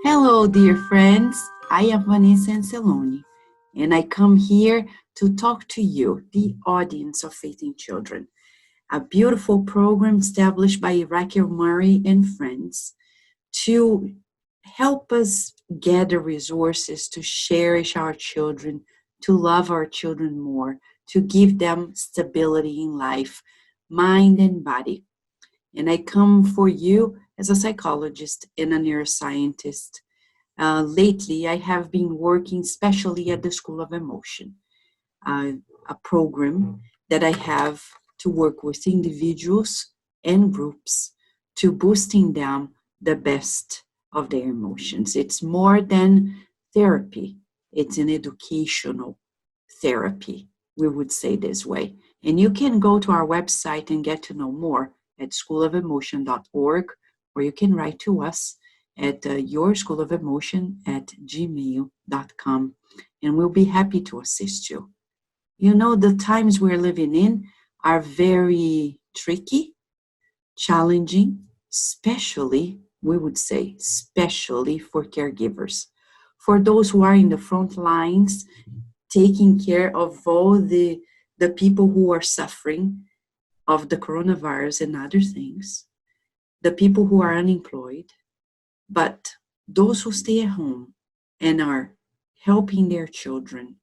Hello, dear friends. I am Vanessa Anseloni, and I come here to talk to you, the audience of Faith in Children, a beautiful program established by Raquel Murray and friends to help us gather resources to cherish our children, to love our children more, to give them stability in life, mind and body. And I come for you as a psychologist and a neuroscientist. Lately, I have been working especially at the School of Emotion, uh, a program that I have to work with individuals and groups to boosting them the best of their emotions. It's more than therapy. It's an educational therapy, we would say this way. And you can go to our website and get to know more at schoolofemotion.org, or you can write to us at yourschoolofemotion@gmail.com, and we'll be happy to assist you. You know, the times we're living in are very tricky, challenging, especially, we would say, especially for caregivers, for those who are in the front lines, taking care of all the people who are suffering of the coronavirus and other things, the people who are unemployed, but those who stay at home and are helping their children,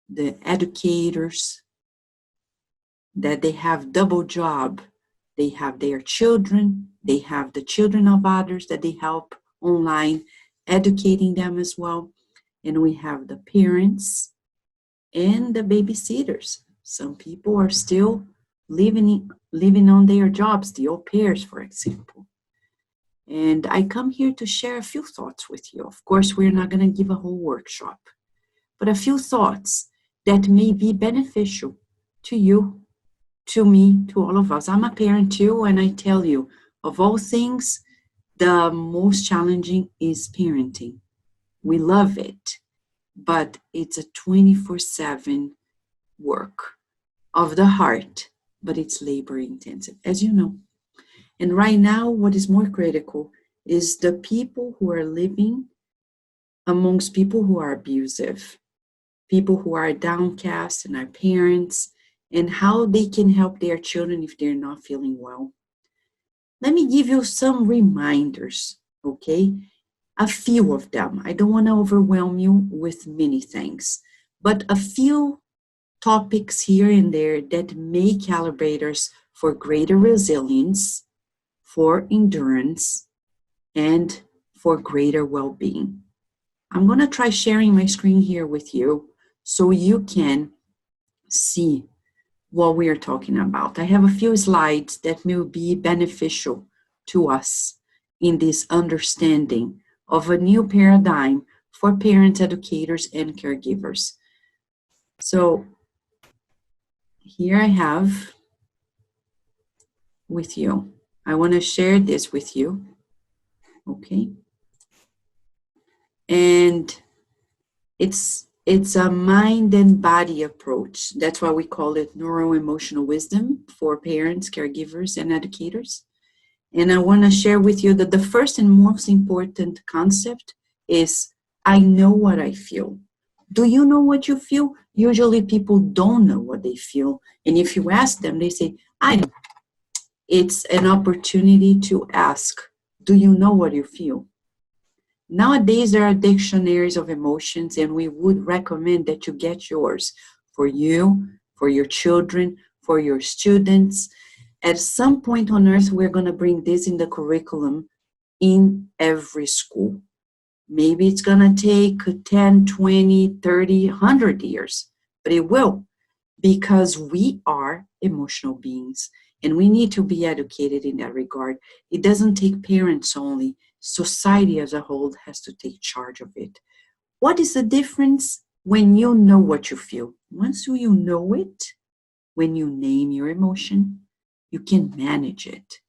the educators, that they have double job. They have their children, they have the children of others that they help online, educating them as well. And we have the parents and the babysitters. Some people are still living on their jobs, the au pairs, for example. And I come here to share a few thoughts with you. Of course, we're not going to give a whole workshop, but a few thoughts that may be beneficial to you, to me, to all of us. I'm a parent too, and I tell you, of all things, the most challenging is parenting. We love it, but it's a 24/7 work of the heart, but it's labor intensive, as you know. And right now, what is more critical is the people who are living amongst people who are abusive, people who are downcast and are parents, and how they can help their children if they're not feeling well. Let me give you some reminders, okay? A few of them. I don't want to overwhelm you with many things, but a few topics here and there that may calibrate us for greater resilience, for endurance, and for greater well-being. I'm going to try sharing my screen here with you so you can see what we are talking about. I have a few slides that may be beneficial to us in this understanding of a new paradigm for parents, educators, and caregivers. So here I have with you. I want to share this with you, okay? And it's a mind and body approach. That's why we call it NeuroEmotional wisdom for parents, caregivers, and educators. And I want to share with you that the first and most important concept is I know what I feel. Do you know what you feel? Usually people don't know what they feel. And if you ask them, they say, I don't. It's an opportunity to ask, do you know what you feel? Nowadays, there are dictionaries of emotions, and we would recommend that you get yours for you, for your children, for your students. At some point on earth, we're going to bring this in the curriculum in every school. Maybe it's going to take 10, 20, 30, 100 years, but it will, because we are emotional beings, and we need to be educated in that regard. It doesn't take parents only. Society as a whole has to take charge of it. What is the difference when you know what you feel? Once you know it, when you name your emotion, you can manage it.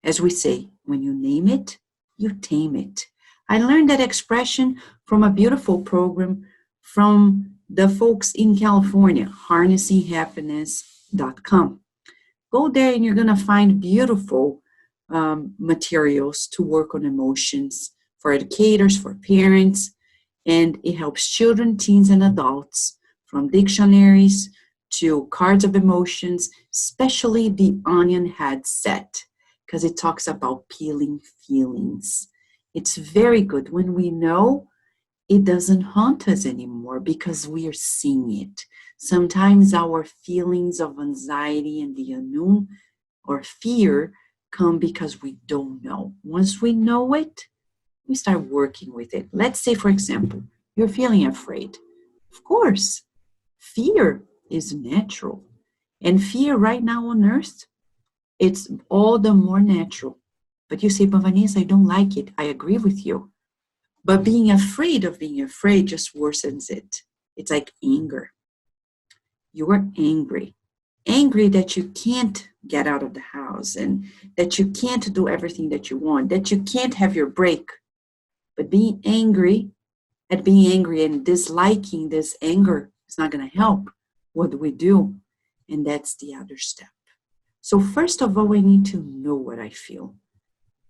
As we say, when you name it, you tame it. I learned that expression from a beautiful program from the folks in California, harnessinghappiness.com. Go there and you're going to find beautiful materials to work on emotions for educators, for parents, and it helps children, teens, and adults from dictionaries to cards of emotions, especially the onion head set, because it talks about peeling feelings. It's very good when we know it doesn't haunt us anymore because we are seeing it. Sometimes our feelings of anxiety and the unknown or fear come because we don't know. Once we know it, we start working with it. Let's say, for example, you're feeling afraid. Of course, fear is natural. And fear right now on earth, it's all the more natural. But you say, but Vanessa, I don't like it. I agree with you. But being afraid of being afraid just worsens it. It's like anger. You are angry. Angry that you can't get out of the house and that you can't do everything that you want, that you can't have your break. But being angry and disliking this anger is not going to help. What do we do? And that's the other step. So first of all, I need to know what I feel.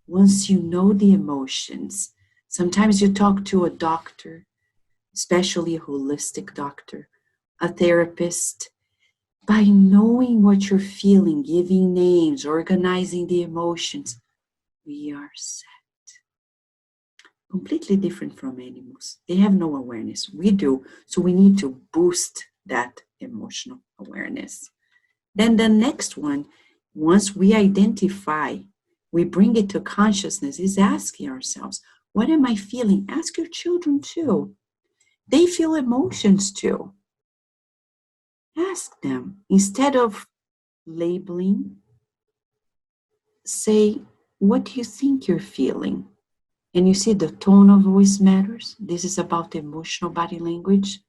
Once you know the emotions, sometimes you talk to a doctor, especially a holistic doctor, a therapist. By knowing what you're feeling, giving names, organizing the emotions, we are set. Completely different from animals. They have no awareness. We do. So we need to boost that emotional awareness. Then the next one, once we identify, we bring it to consciousness, is asking ourselves, what am I feeling? Ask your children too. They feel emotions too. Ask them. Instead of labeling, say, what do you think you're feeling? And you see the tone of voice matters. This is about emotional body language.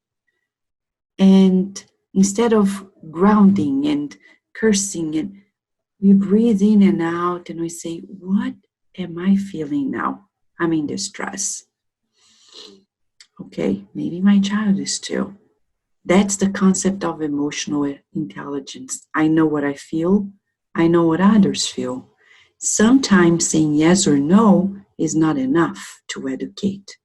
And instead of grounding and cursing, and we breathe in and out and we say, what am I feeling now? I'm in distress. Okay, maybe my child is too. That's the concept of emotional intelligence. I know what I feel. I know what others feel. Sometimes saying yes or no is not enough to educate.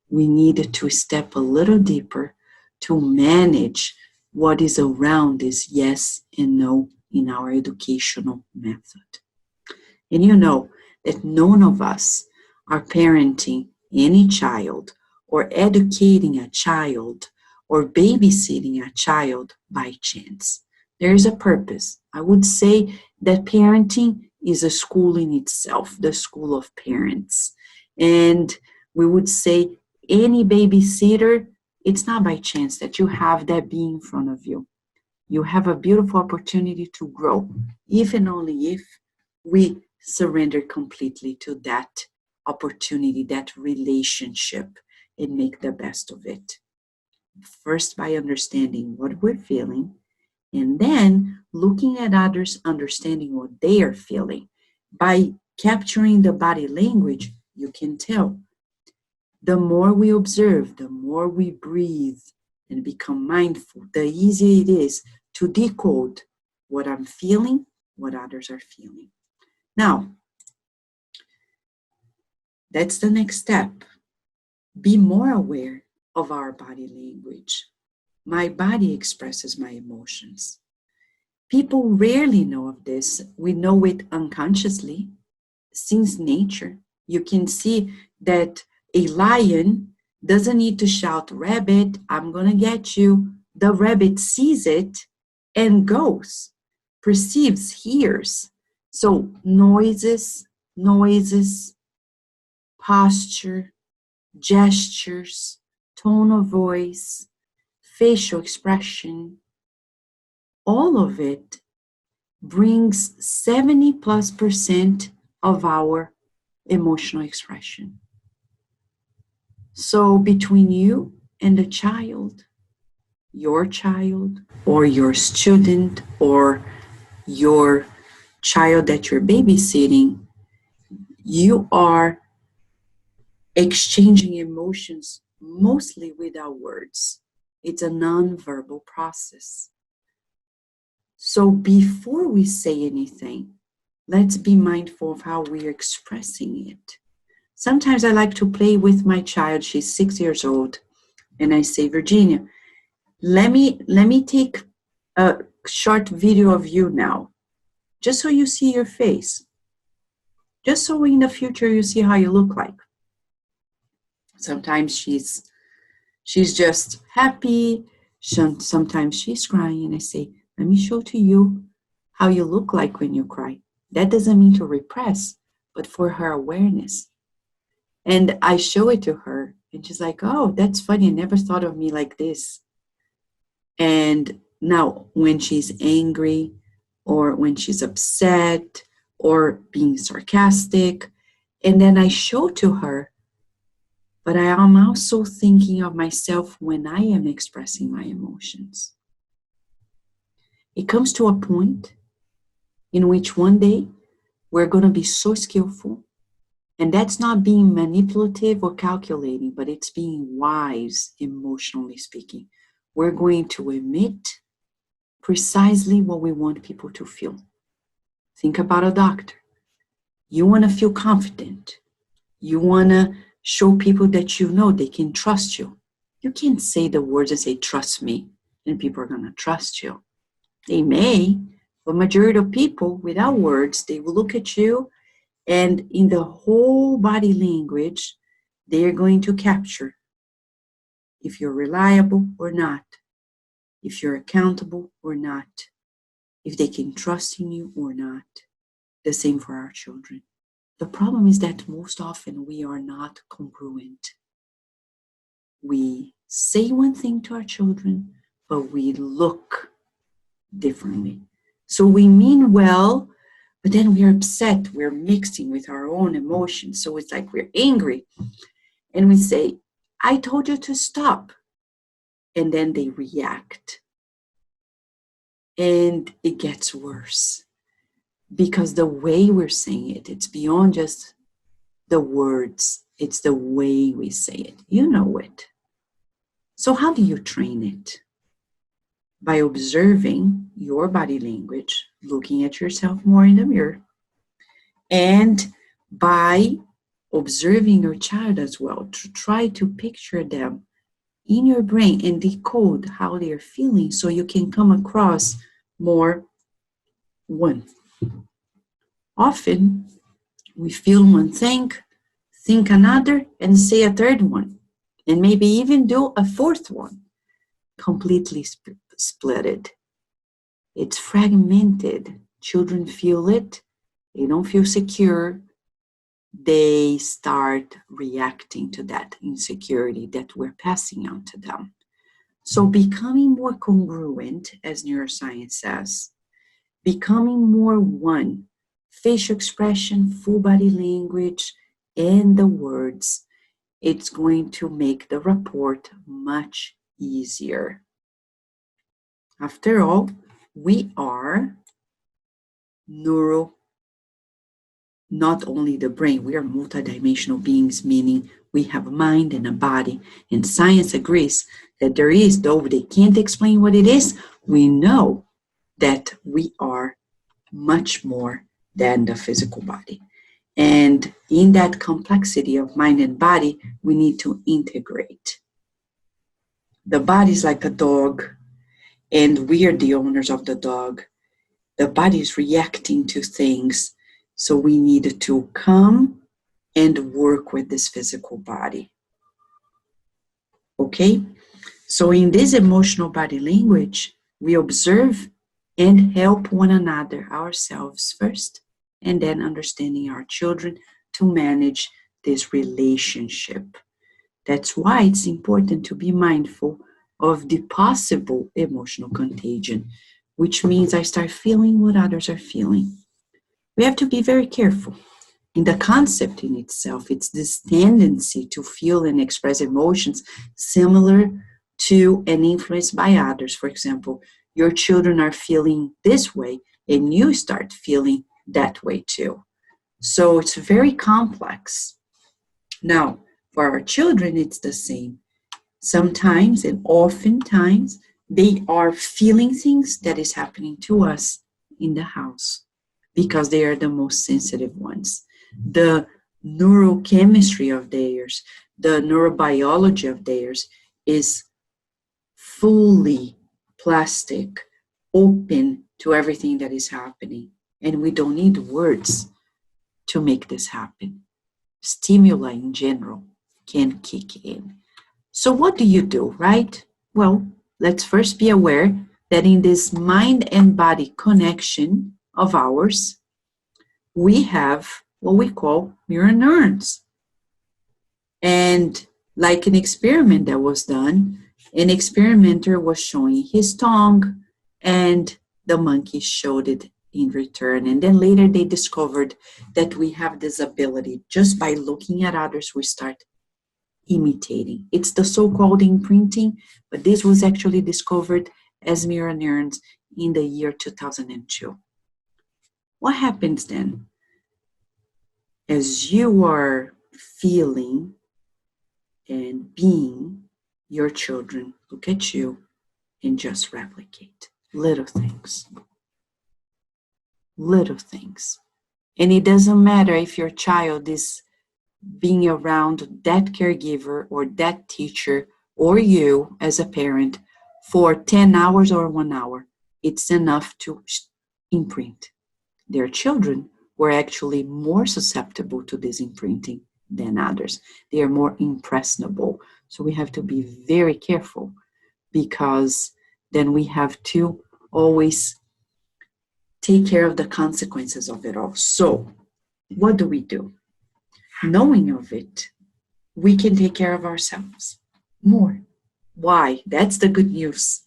We need to step a little deeper to manage what is around this yes and no in our educational method. And you know that none of us are parenting any child or educating a child or babysitting a child by chance. There is a purpose. I would say that parenting is a school in itself, the school of parents. And we would say any babysitter, it's not by chance that you have that being in front of you. You have a beautiful opportunity to grow, if and only if we surrender completely to that opportunity, that relationship, and make the best of it. First, by understanding what we're feeling, and then looking at others, understanding what they are feeling. By capturing the body language, you can tell. The more we observe, the more we breathe and become mindful, the easier it is to decode what I'm feeling, what others are feeling. Now, that's the next step. Be more aware of our body language. My body expresses my emotions. People rarely know of this. We know it unconsciously. Since nature, you can see that a lion doesn't need to shout, rabbit, I'm going to get you. The rabbit sees it and goes, perceives, hears. So noises, posture, gestures, tone of voice, facial expression, all of it brings 70+% of our emotional expression. So between you and the child, your child, or your student, or your child that you're babysitting, you are exchanging emotions mostly without words. It's a nonverbal process. So before we say anything, let's be mindful of how we're expressing it. Sometimes I like to play with my child. She's 6 years old. And I say, Virginia, let me take a short video of you now, just so you see your face. Just so in the future you see how you look like. Sometimes she's just happy. Sometimes she's crying. And I say, let me show to you how you look like when you cry. That doesn't mean to repress, but for her awareness. And I show it to her. And she's like, oh, that's funny. I never thought of me like this. And now when she's angry or when she's upset or being sarcastic, and then I show to her, but I am also thinking of myself when I am expressing my emotions. It comes to a point in which one day we're going to be so skillful, and that's not being manipulative or calculating, but it's being wise, emotionally speaking. We're going to emit precisely what we want people to feel. Think about a doctor. You want to feel confident. You want to show people that you know they can trust you. You can't say the words and say, trust me, and people are going to trust you. They may, but majority of people without words, they will look at you, and in the whole body language, they are going to capture if you're reliable or not, if you're accountable or not, if they can trust in you or not. The same for our children. The problem is that most often we are not congruent. We say one thing to our children, but we look differently. So we mean well, but then we're upset. We're mixing with our own emotions. So it's like we're angry. And we say, I told you to stop. And then they react. And it gets worse. Because the way we're saying it, it's beyond just the words. It's the way we say it. You know it. So how do you train it? By observing your body language, looking at yourself more in the mirror, and by observing your child as well, to try to picture them in your brain and decode how they are feeling so you can come across more one. Often, we feel one thing, think another, and say a third one, and maybe even do a fourth one, completely splitted. It's fragmented. Children feel it. They don't feel secure. They start reacting to that insecurity that we're passing on to them. So becoming more congruent, as neuroscience says, becoming more one, facial expression, full body language, and the words, it's going to make the rapport much easier. After all, we are not only the brain, we are multidimensional beings, meaning we have a mind and a body. And science agrees that there is, though they can't explain what it is, we know that we are much more than the physical body. And in that complexity of mind and body, we need to integrate. The body is like a dog, and we are the owners of the dog. The body is reacting to things, so we need to come and work with this physical body. Okay? So in this emotional body language, we observe and help one another, ourselves first, and then understanding our children to manage this relationship. That's why it's important to be mindful of the possible emotional contagion, which means I start feeling what others are feeling. We have to be very careful. In the concept in itself, it's this tendency to feel and express emotions similar to and influenced by others. For example, your children are feeling this way, and you start feeling that way too. So it's very complex. Now, for our children, it's the same. Sometimes and oftentimes, they are feeling things that is happening to us in the house because they are the most sensitive ones. The neurochemistry of theirs, the neurobiology of theirs is fully plastic, open to everything that is happening. And we don't need words to make this happen. Stimuli in general can kick in. So what do, right? Well, let's first be aware that in this mind and body connection of ours, we have what we call mirror neurons. And like an experiment that was done, an experimenter was showing his tongue and the monkey showed it in return. And then later they discovered that we have this ability just by looking at others, we start imitating. It's the so-called imprinting, but this was actually discovered as mirror neurons in the year 2002. What happens then? As you are feeling and being, your children look at you and just replicate little things. Little things. And it doesn't matter if your child is being around that caregiver or that teacher or you as a parent for 10 hours or 1 hour. It's enough to imprint. Their children were actually more susceptible to this imprinting than others. They are more impressionable. So we have to be very careful, because then we have to always take care of the consequences of it all. So what do? Knowing of it, we can take care of ourselves more. Why? That's the good news.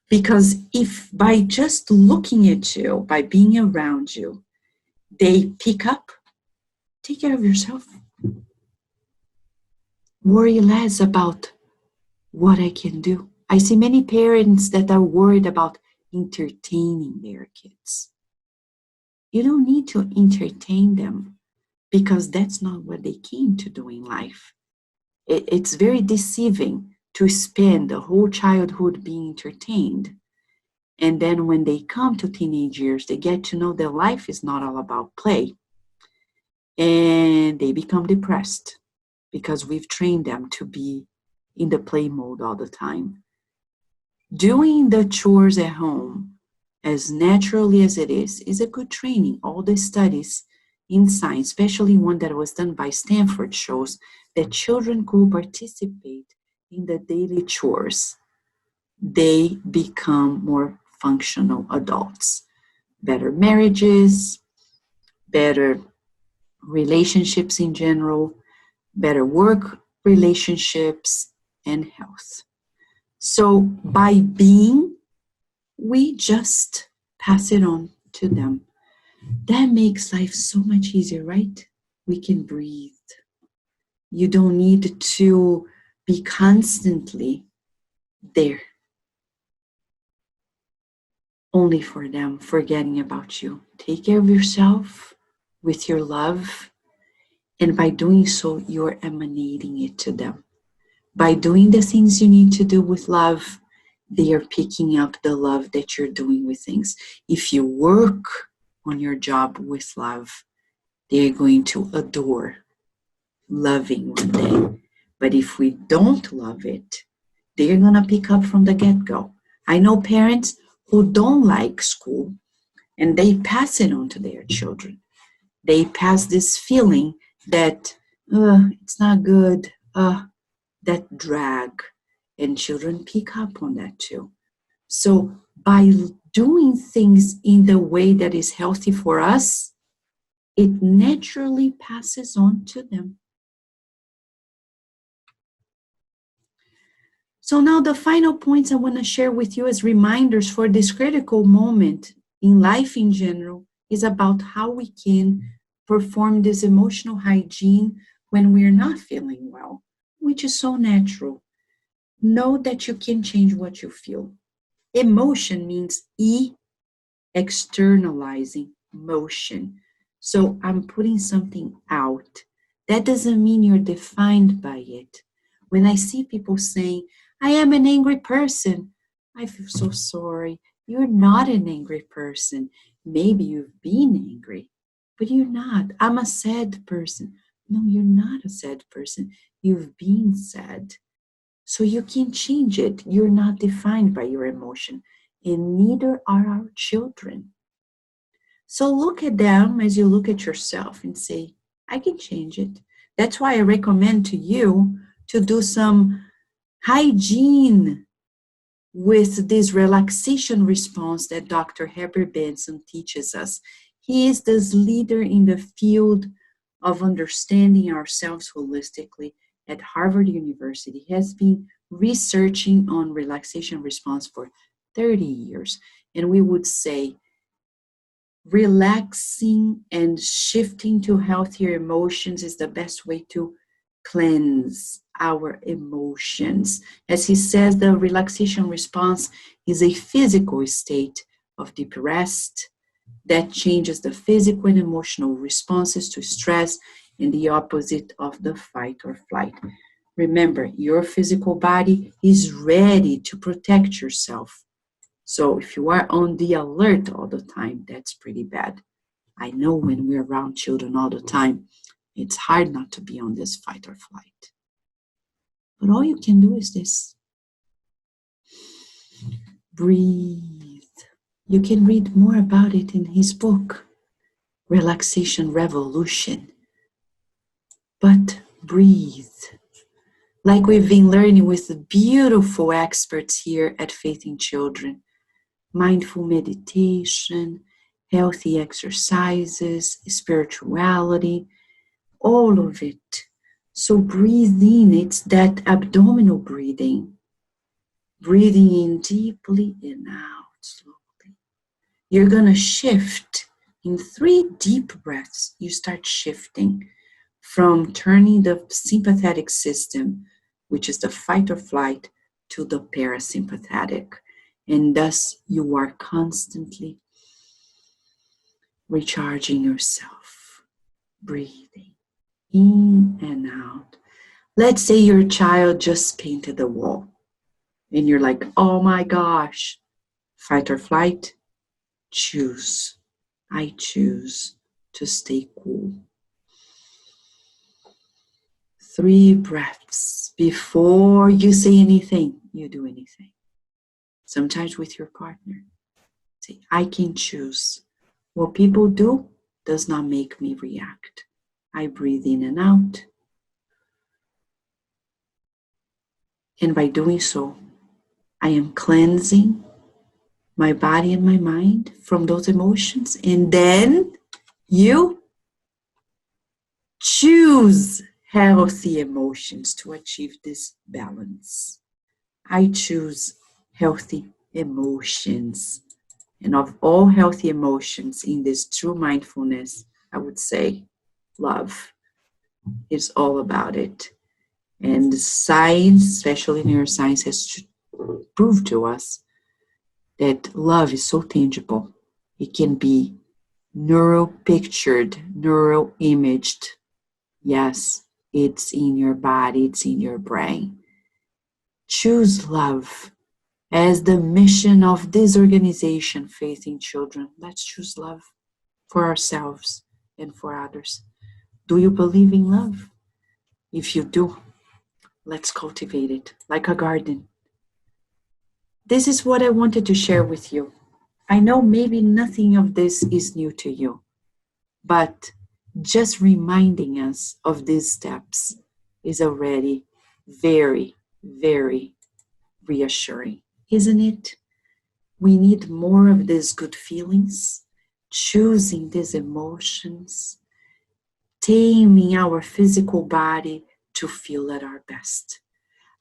Because if by just looking at you, by being around you, they pick up, take care of yourself. Worry less about what I can do. I see many parents that are worried about entertaining their kids. You don't need to entertain them, because that's not what they came to do in life. It's very deceiving to spend the whole childhood being entertained. And then when they come to teenage years, they get to know that life is not all about play. And they become depressed because we've trained them to be in the play mode all the time. Doing the chores at home as naturally as it is a good training. All the studies in science, especially one that was done by Stanford, shows that children who participate in the daily chores, they become more functional adults. Better marriages, better relationships in general, better work relationships, and health. So by being, we just pass it on to them. That makes life so much easier, right? We can breathe. You don't need to be constantly there, only for them, forgetting about you. Take care of yourself with your love, and by doing so, you're emanating it to them. By doing the things you need to do with love, they are picking up the love that you're doing with things. If you work on your job with love, they're going to adore loving one day. But if we don't love it, they're going to pick up from the get-go. I know parents who don't like school, and they pass it on to their children. They pass this feeling that it's not good, that drag, and children pick up on that too. So by doing things in the way that is healthy for us, it naturally passes on to them. So now the final points I want to share with you as reminders for this critical moment in life in general is about how we can perform this emotional hygiene when we're not feeling well, which is so natural. Know that you can change what you feel. Emotion means externalizing motion. So I'm putting something out. That doesn't mean you're defined by it. When I see people saying, I am an angry person, I feel so sorry. You're not an angry person. Maybe you've been angry, but you're not. I'm a sad person. No, you're not a sad person. You've been sad. So you can change it. You're not defined by your emotion, and neither are our children. So look at them as you look at yourself and say, I can change it. That's why I recommend to you to do some hygiene with this relaxation response that Dr. Herbert Benson teaches us. He is this leader in the field of understanding ourselves holistically at Harvard University. He has been researching on relaxation response for 30 years. And we would say relaxing and shifting to healthier emotions is the best way to cleanse our emotions. As he says, the relaxation response is a physical state of deep rest that changes the physical and emotional responses to stress and the opposite of the fight or flight. Remember, your physical body is ready to protect yourself. So if you are on the alert all the time, that's pretty bad. I know when we're around children all the time, it's hard not to be on this fight or flight. But all you can do is this. Breathe. You can read more about it in his book, Relaxation Revolution. But breathe. Like we've been learning with the beautiful experts here at Faith in Children. Mindful meditation, healthy exercises, spirituality, all of it. So breathe in, it's that abdominal breathing. Breathing in deeply and out slowly. You're going to shift in 3 deep breaths. You start shifting from turning the sympathetic system, which is the fight or flight, to the parasympathetic. And thus you are constantly recharging yourself, breathing in and out. Let's say your child just painted the wall and you're like, oh my gosh, fight or flight, choose. I choose to stay cool. 3 breaths before you say anything, you do anything. Sometimes with your partner. Say, I can choose. What people do does not make me react. I breathe in and out. And by doing so, I am cleansing my body and my mind from those emotions. And then you choose healthy emotions to achieve this balance. I choose healthy emotions. And of all healthy emotions in this true mindfulness, I would say love is all about it. And science, especially neuroscience, has proved to us that love is so tangible. It can be neuro-pictured, neuro-imaged. Yes, it's in your body, it's in your brain. Choose love as the mission of this organization, Faith in Children. Let's choose love for ourselves and for others. Do you believe in love? If you do, let's cultivate it like a garden. This is what I wanted to share with you. I know maybe nothing of this is new to you, but just reminding us of these steps is already very, very reassuring, isn't it? We need more of these good feelings, choosing these emotions, taming our physical body to feel at our best.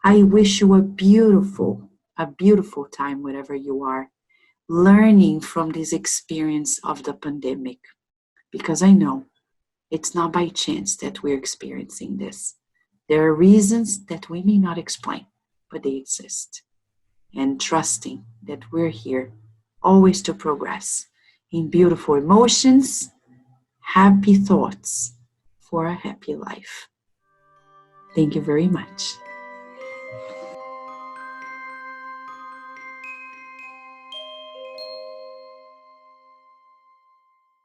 I wish you a beautiful time wherever you are, learning from this experience of the pandemic, because I know it's not by chance that we're experiencing this. There are reasons that we may not explain, but they exist. And trusting that we're here always to progress in beautiful emotions, happy thoughts for a happy life. Thank you very much.